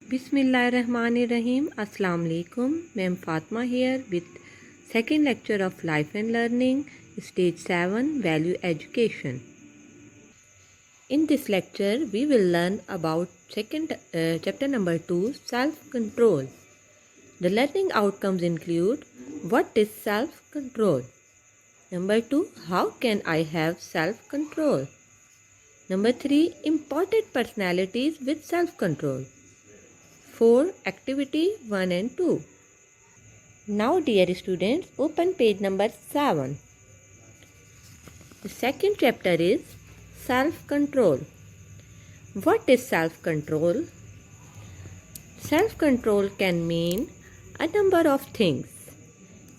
Bismillahirrahmanirrahim. Assalamu alaikum. I am Fatma here with second lecture of Life and Learning, Stage 7, Value Education. In this lecture, we will learn about chapter number 2, Self-Control. The learning outcomes include what is self-control? Number 2, how can I have self-control? Number 3, important personalities with self-control. 4. Activity 1 and 2. Now dear students, open page number 7. The second chapter is self-control. What is self-control? Self-control can mean a number of things.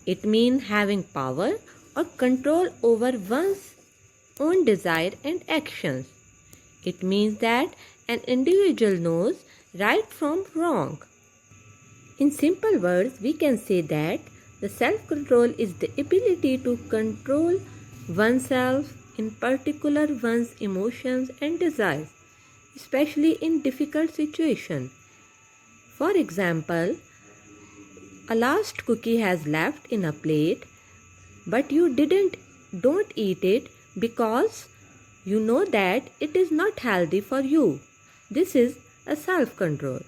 It means having power or control over one's own desire and actions. It means that an individual knows right from wrong. In simple words, we can say that the self-control is the ability to control oneself, in particular one's emotions and desires, especially in difficult situations. For example, a last cookie has left in a plate, but you don't eat it because you know that it is not healthy for you. This is a self-control.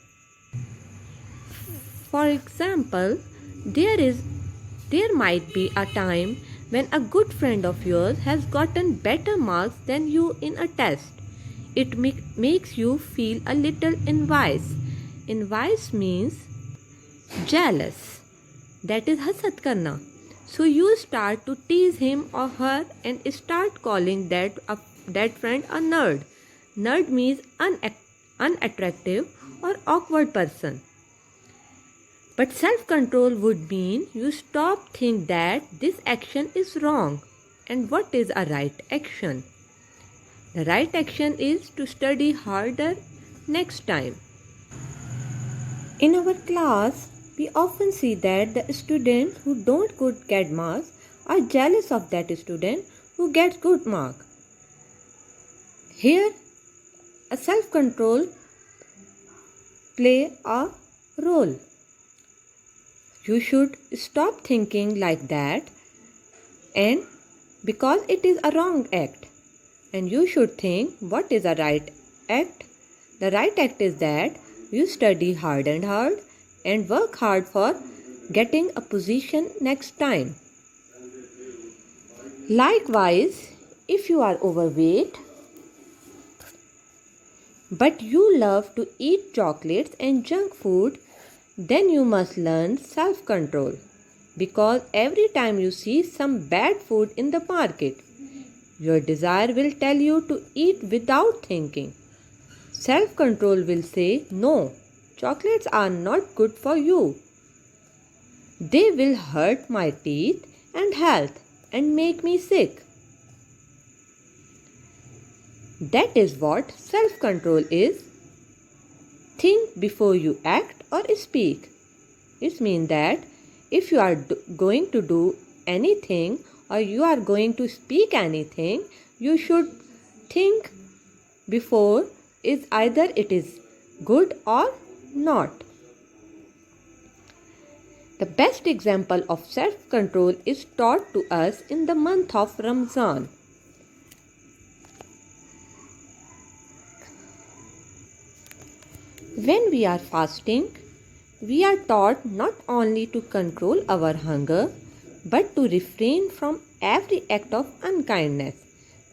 For example, there might be a time when a good friend of yours has gotten better marks than you in a test. It makes you feel a little envious. Envious means jealous. That is hasad karna. So you start to tease him or her and start calling that friend a nerd. Nerd means unattractive or awkward person. But self-control would mean you stop think that this action is wrong. And what is a right action? The right action is to study harder next time. In our class, we often see that the students who don't get marks are jealous of that student who gets good mark. Here, a self-control play a role. You should stop thinking like that, and because it is a wrong act, and you should think what is a right act. The right act is that you study hard and work hard for getting a position next time. Likewise, if you are overweight but you love to eat chocolates and junk food, then you must learn self-control, because every time you see some bad food in the market, your desire will tell you to eat without thinking. Self-control will say, no, chocolates are not good for you. They will hurt my teeth and health and make me sick. That is what self-control is. Think before you act or speak. It means that if you are going to do anything or you are going to speak anything, you should think before is either it is good or not. The best example of self-control is taught to us in the month of Ramzan. When we are fasting, we are taught not only to control our hunger, but to refrain from every act of unkindness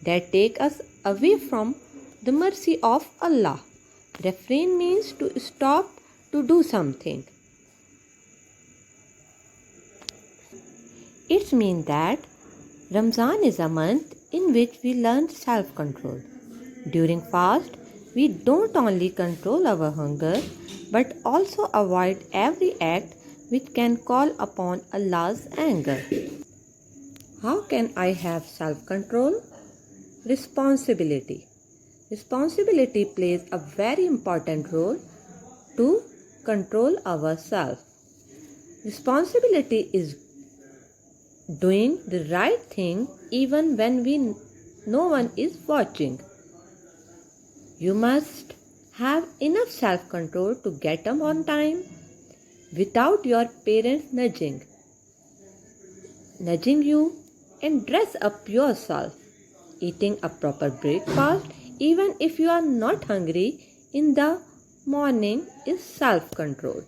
that take us away from the mercy of Allah. Refrain means to stop to do something. It means that Ramzan is a month in which we learn self-control. During fast, we don't only control our hunger, but also avoid every act which can call upon Allah's anger. How can I have self-control? Responsibility. Responsibility plays a very important role to control ourselves. Responsibility is doing the right thing even when no one is watching. You must have enough self-control to get up on time without your parents nudging you, and dress up yourself. Eating a proper breakfast, even if you are not hungry in the morning, is self-control.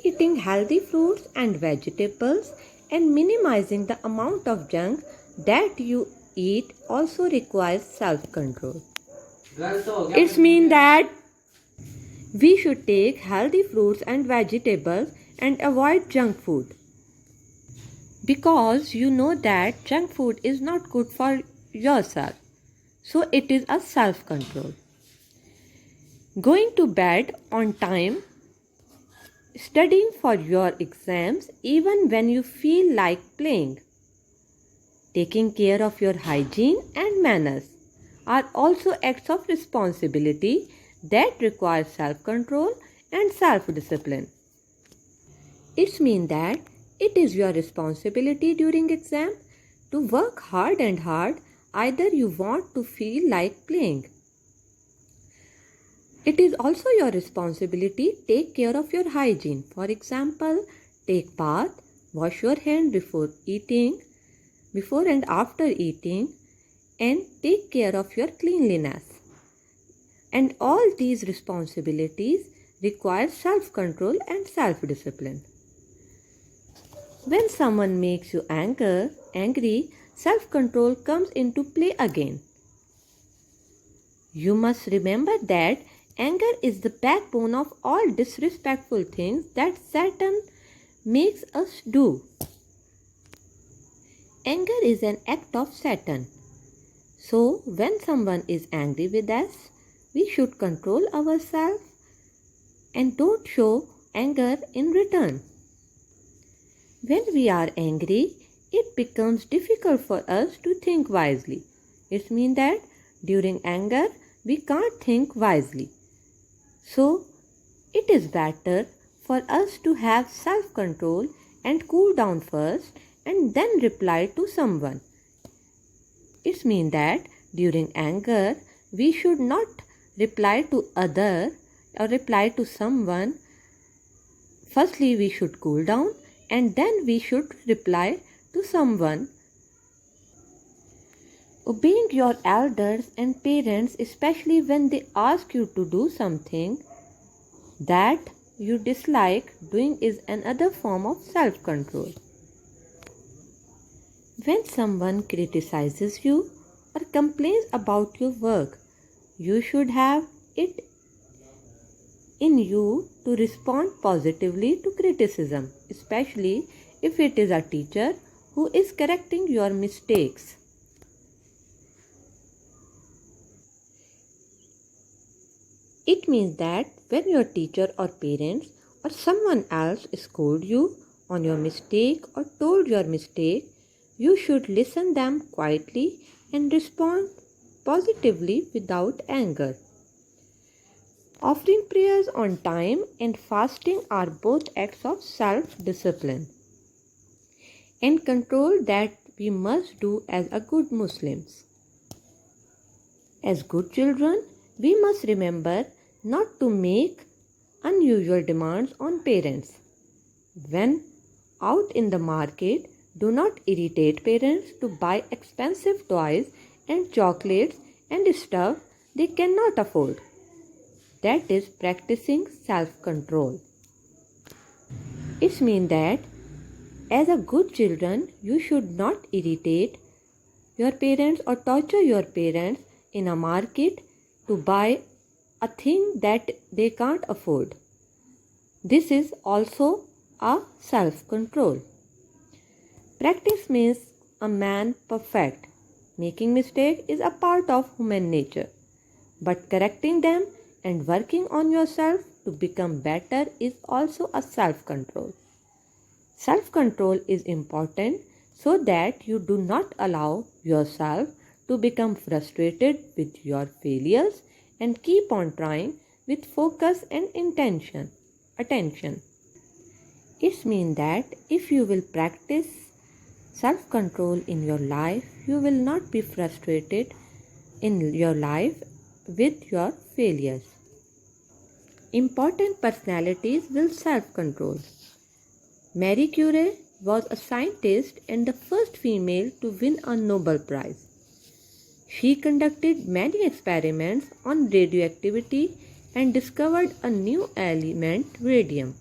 Eating healthy fruits and vegetables and minimizing the amount of junk that you eat also requires self-control. It means that we should take healthy fruits and vegetables and avoid junk food. Because you know that junk food is not good for yourself. So it is a self-control. Going to bed on time, studying for your exams even when you feel like playing, taking care of your hygiene and manners are also acts of responsibility that require self-control and self-discipline. It means that it is your responsibility during exam to work hard and hard either you want to feel like playing. It is also your responsibility to take care of your hygiene. For example, take bath, wash your hand before and after eating, and take care of your cleanliness. And all these responsibilities require self-control and self-discipline. When someone makes you angry, self-control comes into play again. You must remember that anger is the backbone of all disrespectful things that Satan makes us do. Anger is an act of Satan. So, when someone is angry with us, we should control ourselves and don't show anger in return. When we are angry, it becomes difficult for us to think wisely. It means that during anger, we can't think wisely. So, it is better for us to have self-control and cool down first and then reply to someone. It means that during anger, we should not reply to reply to someone. Firstly, we should cool down and then we should reply to someone. Obeying your elders and parents, especially when they ask you to do something that you dislike doing, is another form of self-control. When someone criticizes you or complains about your work, you should have it in you to respond positively to criticism, especially if it is a teacher who is correcting your mistakes. It means that when your teacher or parents or someone else scolded you on your mistake or told your mistake, you should listen them quietly and respond positively without anger. Offering prayers on time and fasting are both acts of self-discipline and control that we must do as a good Muslims. As good children, we must remember not to make unusual demands on parents. When out in the market, do not irritate parents to buy expensive toys and chocolates and stuff they cannot afford. That is practicing self-control. It means that as a good children, you should not irritate your parents or torture your parents in a market to buy a thing that they can't afford. This is also a self-control. Practice makes a man perfect. Making mistakes is a part of human nature. But correcting them and working on yourself to become better is also a self-control. Self-control is important so that you do not allow yourself to become frustrated with your failures and keep on trying with focus and attention. It means that if you will practice self-control in your life, you will not be frustrated in your life with your failures. Important personalities with self-control. Marie Curie was a scientist and the first female to win a Nobel Prize. She conducted many experiments on radioactivity and discovered a new element, radium,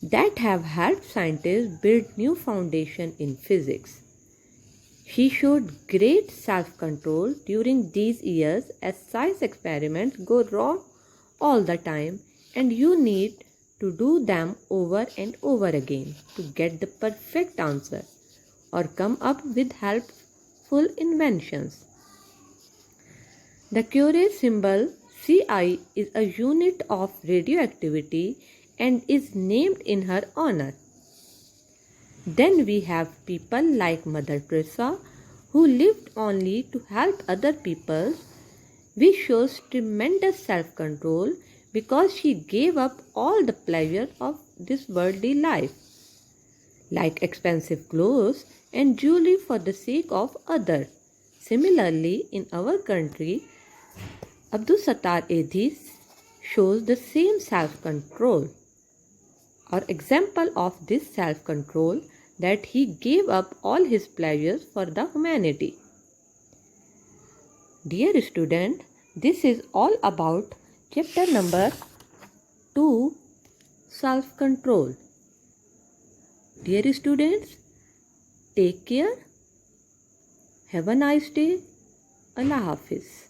that have helped scientists build new foundation in physics. She showed great self-control during these years as science experiments go wrong all the time and you need to do them over and over again to get the perfect answer or come up with helpful inventions. The Curie symbol Ci is a unit of radioactivity and is named in her honor. Then we have people like Mother Teresa who lived only to help other people, which shows tremendous self-control because she gave up all the pleasure of this worldly life, like expensive clothes and jewelry for the sake of others. Similarly, in our country, Abdul Sattar Edhi shows the same self-control. Our example of this self-control that he gave up all his pleasures for the humanity. Dear student, this is all about chapter number 2, self-control. Dear students, take care. Have a nice day. Allah Hafiz.